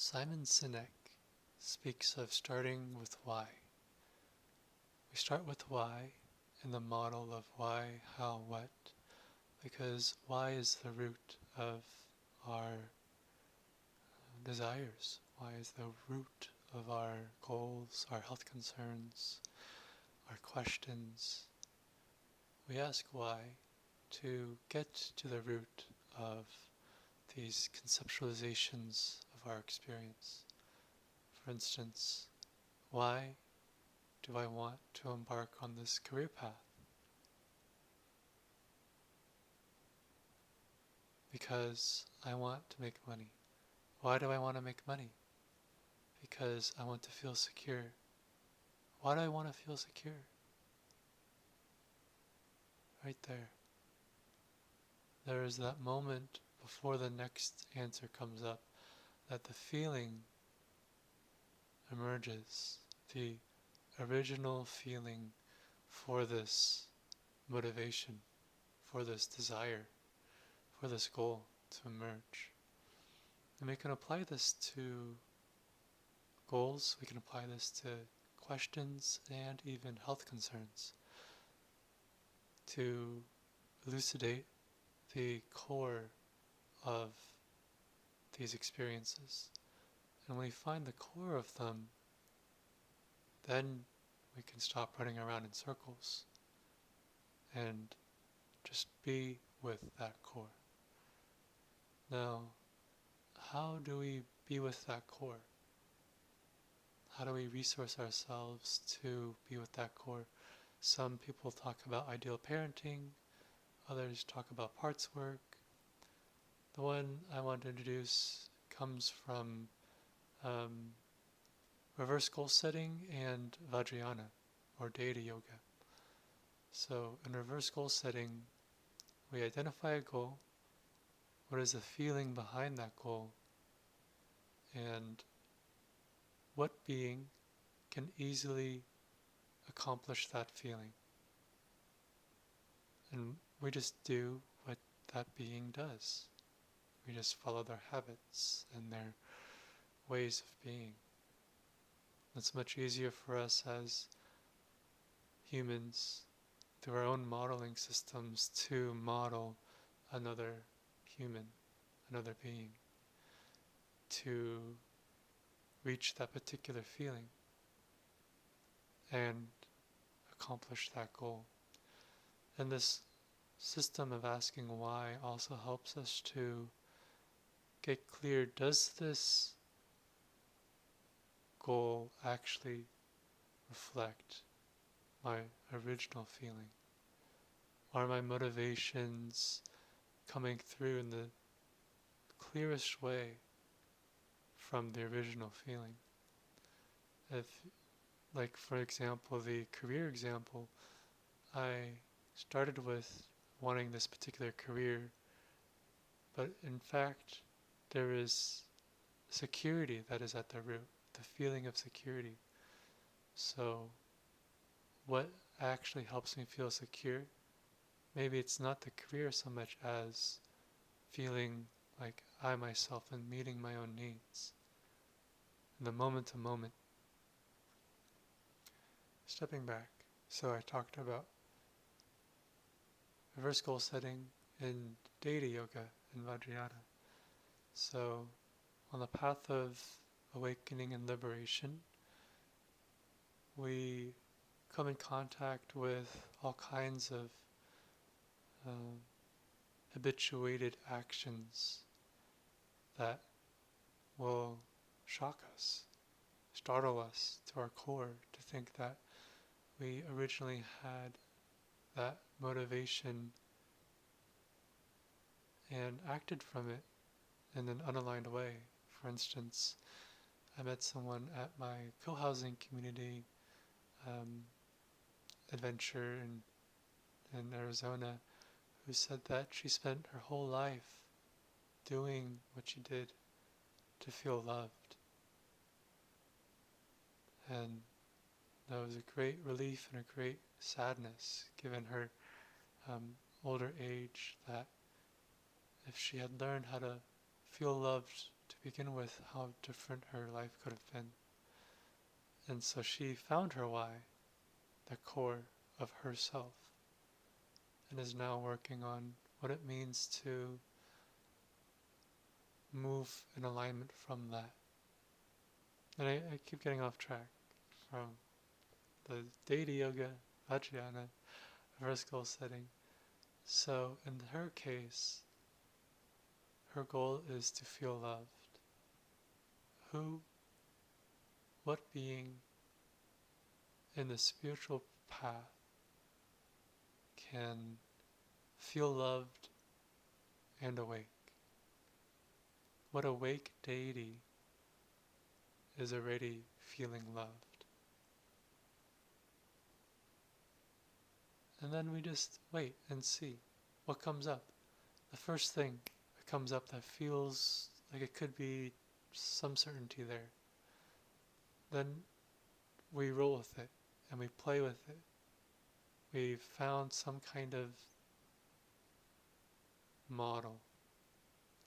Simon Sinek speaks of starting with why. We start with why in the model of why, how, what, because why is the root of our desires. Why is the root of our goals, our health concerns, our questions. We ask why to get to the root of these conceptualizations of our experience. For instance, why do I want to embark on this career path? Because I want to make money. Why do I want to make money? Because I want to feel secure. Why do I want to feel secure? Right there. There is that moment before the next answer comes up that the feeling emerges, the original feeling for this motivation, for this desire, for this goal to emerge. And we can apply this to goals, we can apply this to questions and even health concerns to elucidate the core of these experiences. And when we find the core of them, then we can stop running around in circles and just be with that core. Now, how do we be with that core? How do we resource ourselves to be with that core? Some people talk about ideal parenting, others talk about parts work. The one I want to introduce comes from reverse goal setting and Vajrayana, or deity yoga. So in reverse goal setting, we identify a goal, what is the feeling behind that goal, and what being can easily accomplish that feeling. And we just do what that being does. We just follow their habits and their ways of being. It's much easier for us as humans, through our own modeling systems, to model another human, another being, to reach that particular feeling and accomplish that goal. And this system of asking why also helps us to get clear, does this goal actually reflect my original feeling? Are my motivations coming through in the clearest way from the original feeling? If, like for example, the career example, I started with wanting this particular career, but in fact there is security that is at the root, the feeling of security. So what actually helps me feel secure? Maybe it's not the career so much as feeling like I myself am meeting my own needs. In the moment to moment. Stepping back. So I talked about reverse goal setting and deity yoga and Vajrayana. So on the path of awakening and liberation, we come in contact with all kinds of habituated actions that will shock us, startle us to our core to think that we originally had that motivation and acted from it in an unaligned way. For instance, I met someone at my co-housing community adventure in Arizona who said that she spent her whole life doing what she did to feel loved. And that was a great relief and a great sadness given her older age, that if she had learned how to feel loved to begin with how different her life could have been. And so she found her why, the core of herself, and is now working on what it means to move in alignment from that. And I keep getting off track from the deity yoga, Vajrayana, first goal setting. So in her case, her goal is to feel loved. Who, what being in the spiritual path can feel loved and awake? What awake deity is already feeling loved? And then we just wait and see what comes up. The first thing that comes up that feels like it could be some certainty there, then we roll with it and we play with it. We've found some kind of model.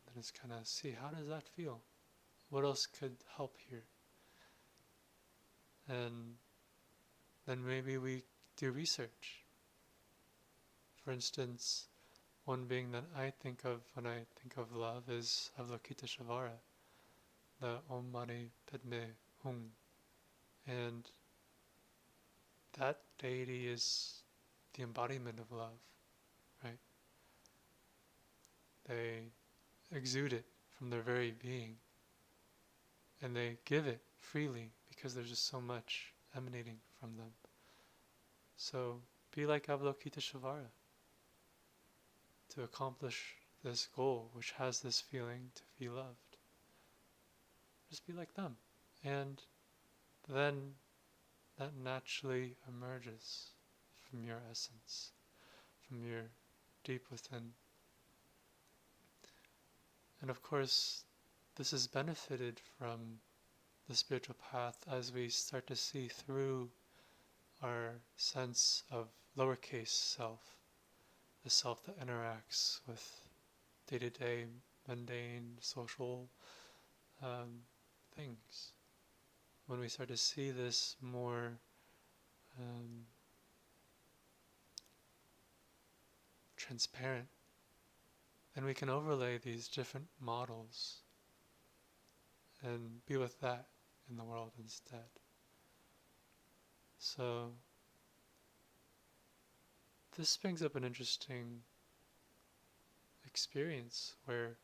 Then it's kind of see, how does that feel? What else could help here? And then maybe we do research. For instance, one being that I think of when I think of love is Avalokiteshvara, the Om Mani Padme Hum. And that deity is the embodiment of love, right? They exude it from their very being, and they give it freely because there's just so much emanating from them. So be like Avalokiteshvara to accomplish this goal, which has this feeling to be loved. Just be like them. And then that naturally emerges from your essence, from your deep within. And of course, this is benefited from the spiritual path as we start to see through our sense of lowercase self, the self that interacts with day-to-day mundane social things. When we start to see this more transparent, then we can overlay these different models and be with that in the world instead. So this brings up an interesting experience where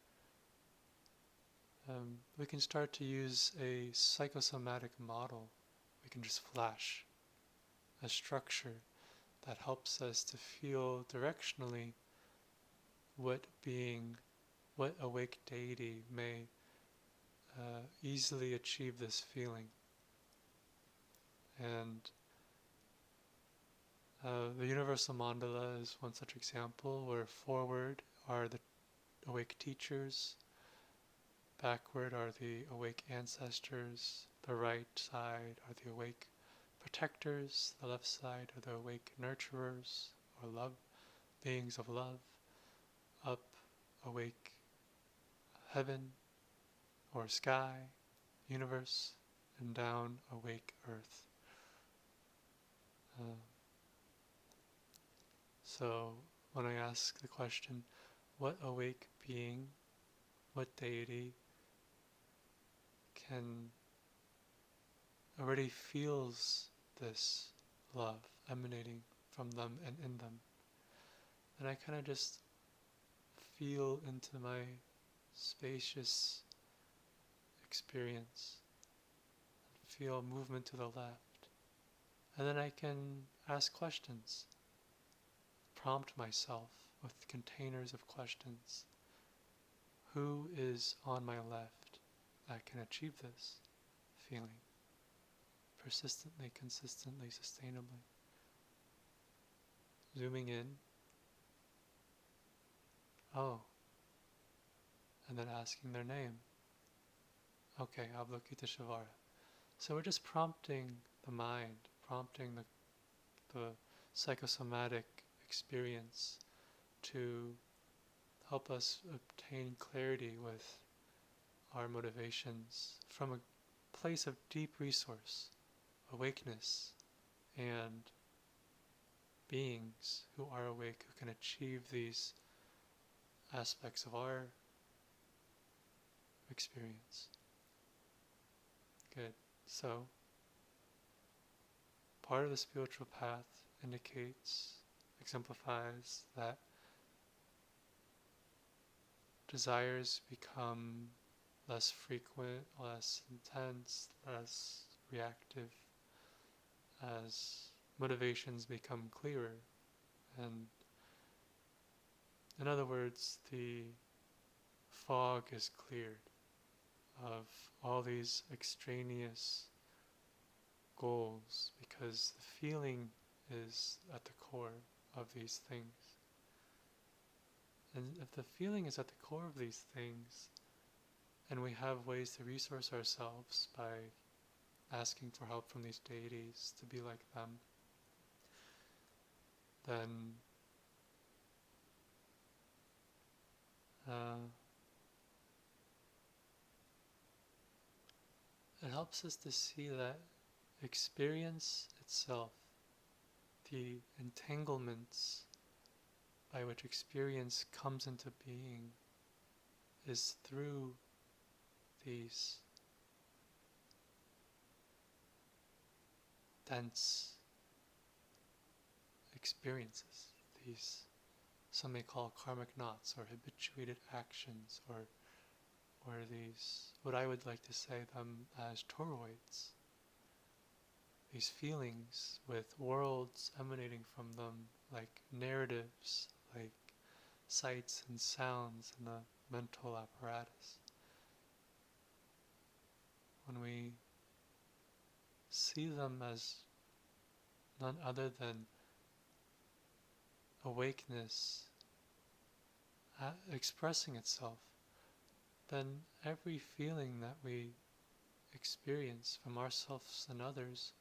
we can start to use a psychosomatic model. We can just flash a structure that helps us to feel directionally what being, what awake deity may easily achieve this feeling. And the universal mandala is one such example, where forward are the awake teachers, backward are the awake ancestors, the right side are the awake protectors, the left side are the awake nurturers or love, beings of love, up awake heaven or sky, universe, and down awake earth. So when I ask the question, what awake being, what deity can already feels this love emanating from them and in them, and I kind of just feel into my spacious experience, feel movement to the left, and then I can ask questions, prompt myself with containers of questions. Who is on my left that can achieve this feeling persistently, consistently, sustainably? Zooming in, oh, and then asking their name. Okay, Avalokiteshvara. So we're just prompting the mind, prompting the psychosomatic experience to help us obtain clarity with our motivations from a place of deep resource, awakeness, and beings who are awake, who can achieve these aspects of our experience. Good. So, part of the spiritual path exemplifies that desires become less frequent, less intense, less reactive, as motivations become clearer. And in other words, the fog is cleared of all these extraneous goals, because the feeling is at the core of these things. And if the feeling is at the core of these things, and we have ways to resource ourselves by asking for help from these deities to be like them, then it helps us to see that experience itself, the entanglements by which experience comes into being, is through these dense experiences, these some may call karmic knots or habituated actions, or these, what I would like to say them as toroids, these feelings with worlds emanating from them, like narratives, like sights and sounds in the mental apparatus. When we see them as none other than awakeness expressing itself, then every feeling that we experience from ourselves and others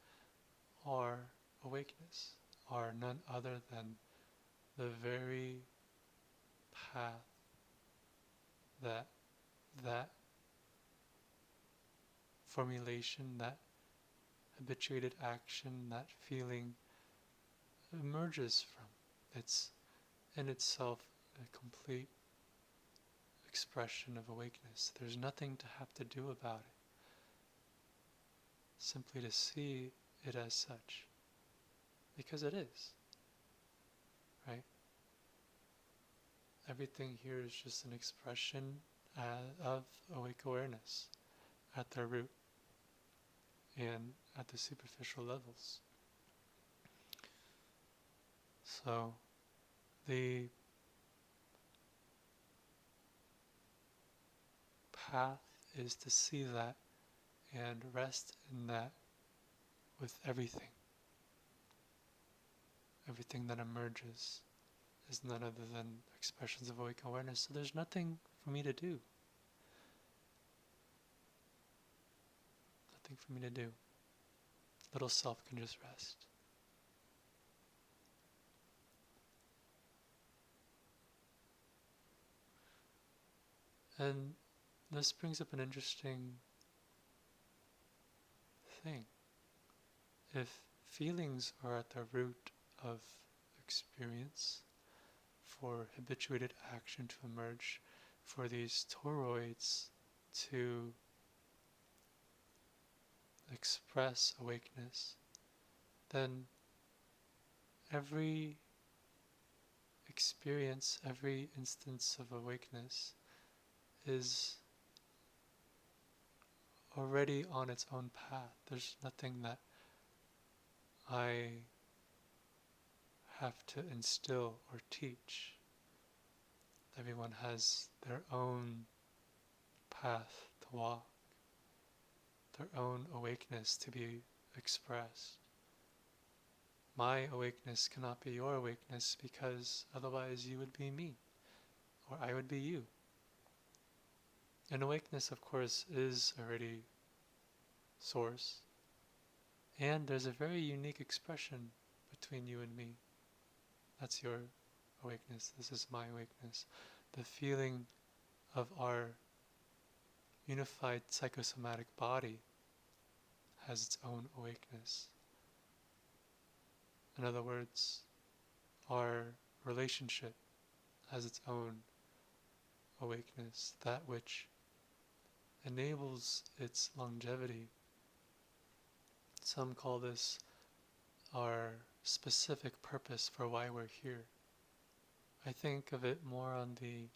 are awakeness, are none other than the very path that formulation, that habituated action, that feeling emerges from. It's in itself a complete expression of awakeness. There's nothing to have to do about it. Simply to see it as such. Because it is. Right? Everything here is just an expression of awake awareness at their root and at the superficial levels. So the path is to see that and rest in that with everything. Everything that emerges is none other than expressions of awake awareness. So there's nothing for me to do. Nothing for me to do. Little self can just rest. And this brings up an interesting thing. If feelings are at the root of experience, for habituated action to emerge, for these toroids to express awakeness, then every experience, every instance of awakeness is already on its own path. There's nothing that I have to instill or teach. Everyone has their own path to walk, their own awakeness to be expressed. My awakeness cannot be your awakeness, because otherwise you would be me, or I would be you. And awakeness, of course, is already source. And there's a very unique expression between you and me. That's your awakeness. This is my awakeness. The feeling of our unified psychosomatic body has its own awakeness. In other words, our relationship has its own awakeness, that which enables its longevity. Some call this our specific purpose for why we're here. I think of it more on the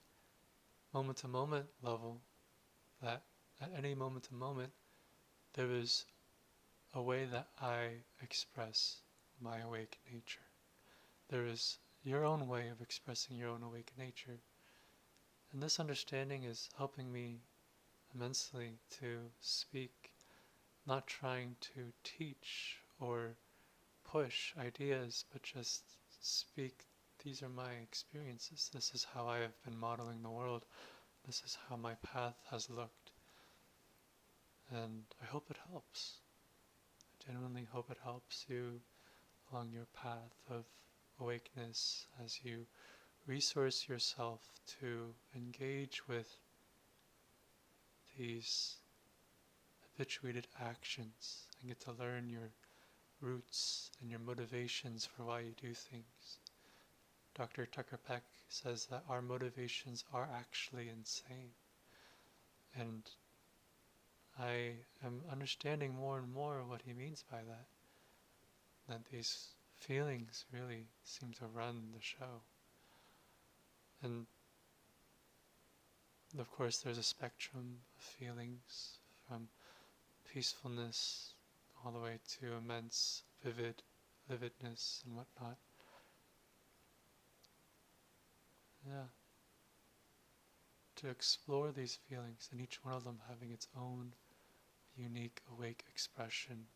moment-to-moment level, that at any moment-to-moment there is a way that I express my awake nature. There is your own way of expressing your own awake nature. And this understanding is helping me immensely to speak, not trying to teach or push ideas, but just speak. These are my experiences. This is how I have been modeling the world. This is how my path has looked. And I hope it helps. I genuinely hope it helps you along your path of awakeness as you resource yourself to engage with these habituated actions and get to learn your roots and your motivations for why you do things. Dr. Tucker Peck says that our motivations are actually insane. And I am understanding more and more what he means by that. That these feelings really seem to run the show. And of course there's a spectrum of feelings, from peacefulness all the way to immense vividness and whatnot. Yeah. To explore these feelings, and each one of them having its own unique awake expression,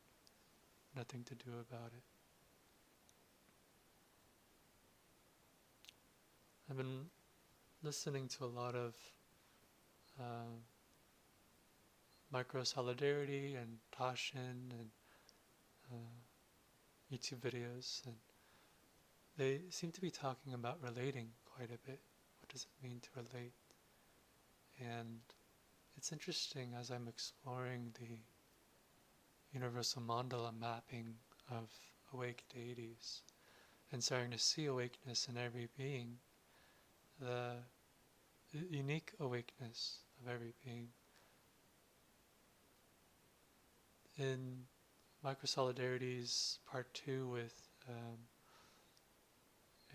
nothing to do about it. I've been listening to a lot of micro solidarity and Tasshin and YouTube videos, and they seem to be talking about relating quite a bit. What does it mean to relate? And it's interesting as I'm exploring the universal mandala mapping of awake deities and starting to see awakeness in every being, the unique awakeness of every being. In Microsolidarity's part 2 with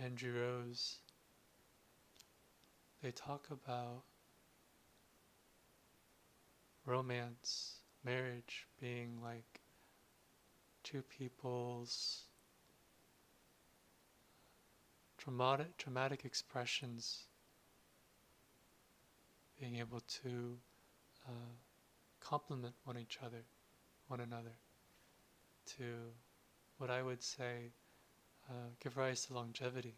Andrew Rose, they talk about romance, marriage being like two people's traumatic expressions being able to complement one another, to what I would say give rise to longevity.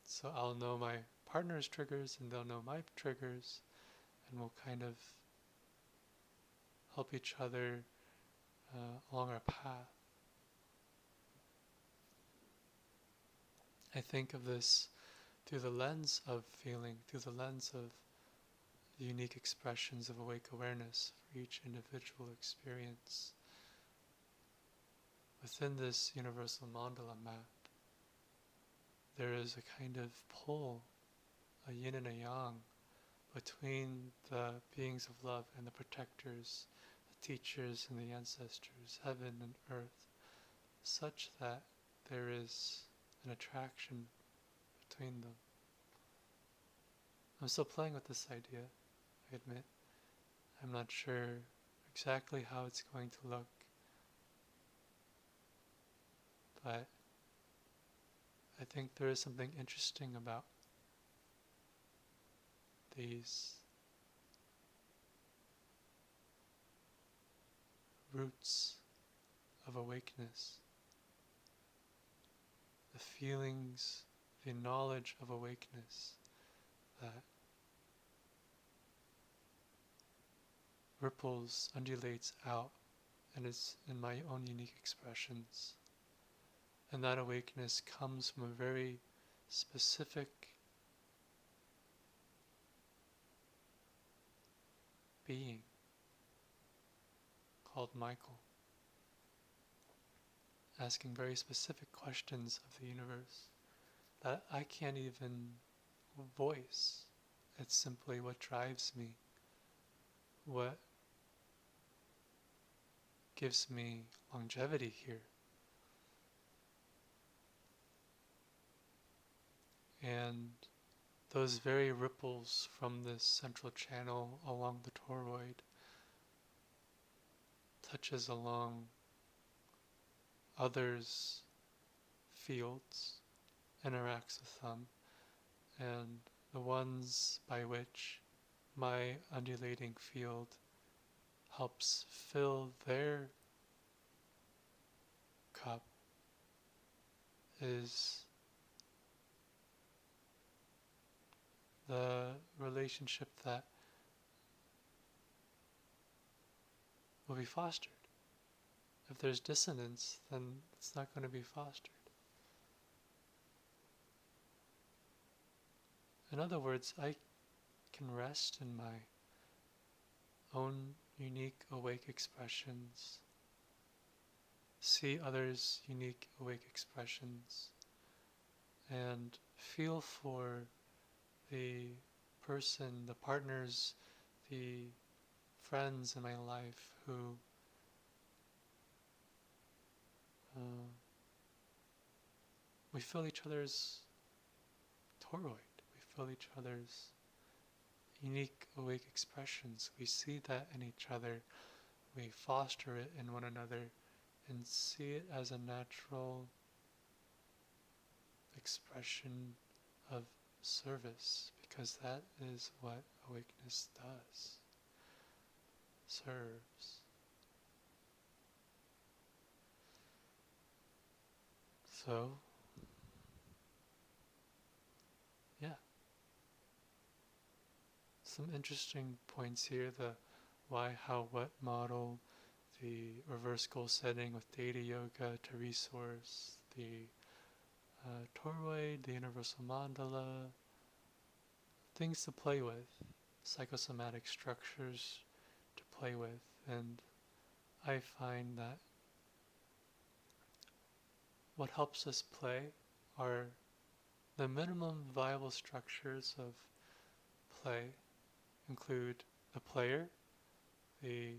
So I'll know my partner's triggers and they'll know my triggers, and we'll kind of help each other along our path. I think of this through the lens of feeling, through the lens of the unique expressions of awake awareness for each individual experience. Within this universal mandala map, there is a kind of pull, a yin and a yang, between the beings of love and the protectors, the teachers and the ancestors, heaven and earth, such that there is an attraction between them. I'm still playing with this idea, I admit. I'm not sure exactly how it's going to look, but I think there is something interesting about these roots of awakeness, the feelings, the knowledge of awakeness that ripples, undulates out, and is in my own unique expressions. And that awakeness comes from a very specific being called Michael, asking very specific questions of the universe that I can't even voice. It's simply what drives me, what gives me longevity here. And those very ripples from this central channel along the toroid touches along others' fields, interacts with them, and the ones by which my undulating field helps fill their cup is the relationship that will be fostered. If there's dissonance, then it's not going to be fostered. In other words, I can rest in my own unique awake expressions, see others' unique awake expressions, and feel for the person, the partners, the friends in my life who we fill each other's toroid, we fill each other's unique awake expressions. We see that in each other, we foster it in one another, and see it as a natural expression of service, because that is what awakeness does. Serves. So, yeah. Some interesting points here, the why, how, what model, the reverse goal setting with data yoga to resource, the toroid, the universal mandala, things to play with, psychosomatic structures to play with, and I find that what helps us play are the minimum viable structures of play include the player, the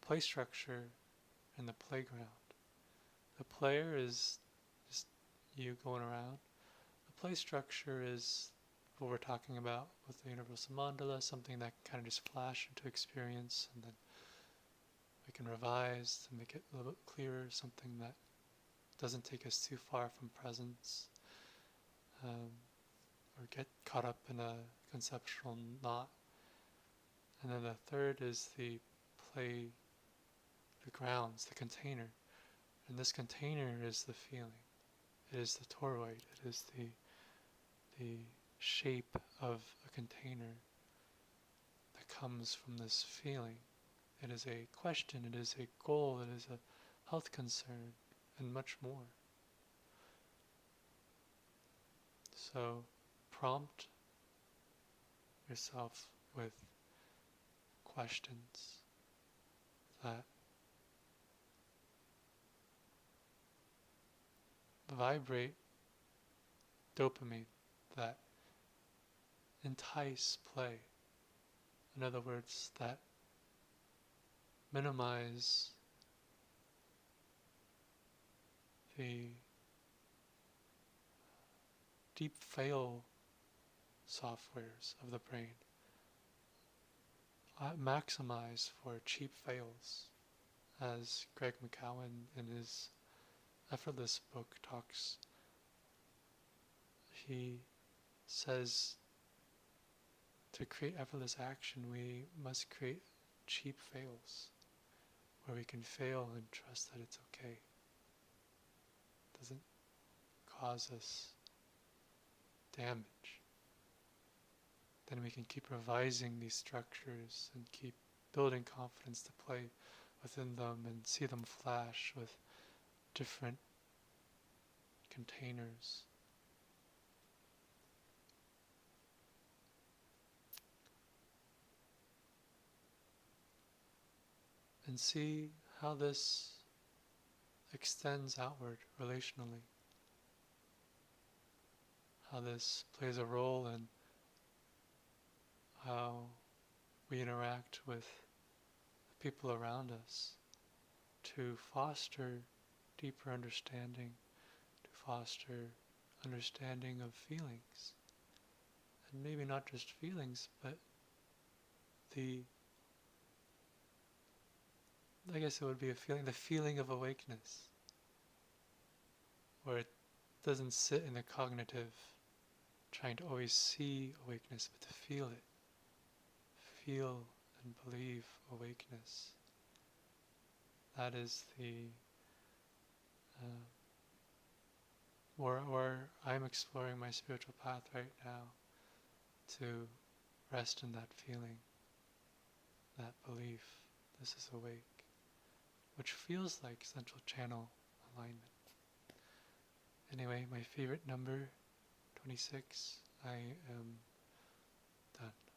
play structure, and the playground. The player is just you going around. The play structure is what we're talking about with the universal mandala, something that can kind of just flash into experience, and then we can revise to make it a little bit clearer, something that doesn't take us too far from presence, or get caught up in a conceptual knot. And then the third is the play, the grounds, the container. And this container is the feeling. It is the toroid. It is the shape of a container that comes from this feeling. It is a question, it is a goal, it is a health concern, and much more. So prompt yourself with questions that vibrate dopamine, that entice play. In other words, that minimize the deep fail softwares of the brain. Maximize for cheap fails, as Greg McCowan in his Effortless book talks. He says to create effortless action, we must create cheap fails, where we can fail and trust that it's okay. It doesn't cause us damage. Then we can keep revising these structures and keep building confidence to play within them and see them flash with different containers. and see how this extends outward relationally, how this plays a role in how we interact with the people around us to foster deeper understanding, to foster understanding of feelings. And maybe not just feelings, but I guess it would be the feeling of awakeness, where it doesn't sit in the cognitive, trying to always see awakeness, but to feel it. Feel and believe awakeness. That is uh, where I'm exploring my spiritual path right now, to rest in that feeling, that belief. This is awake, which feels like central channel alignment. Anyway, my favorite number, 26, I am done.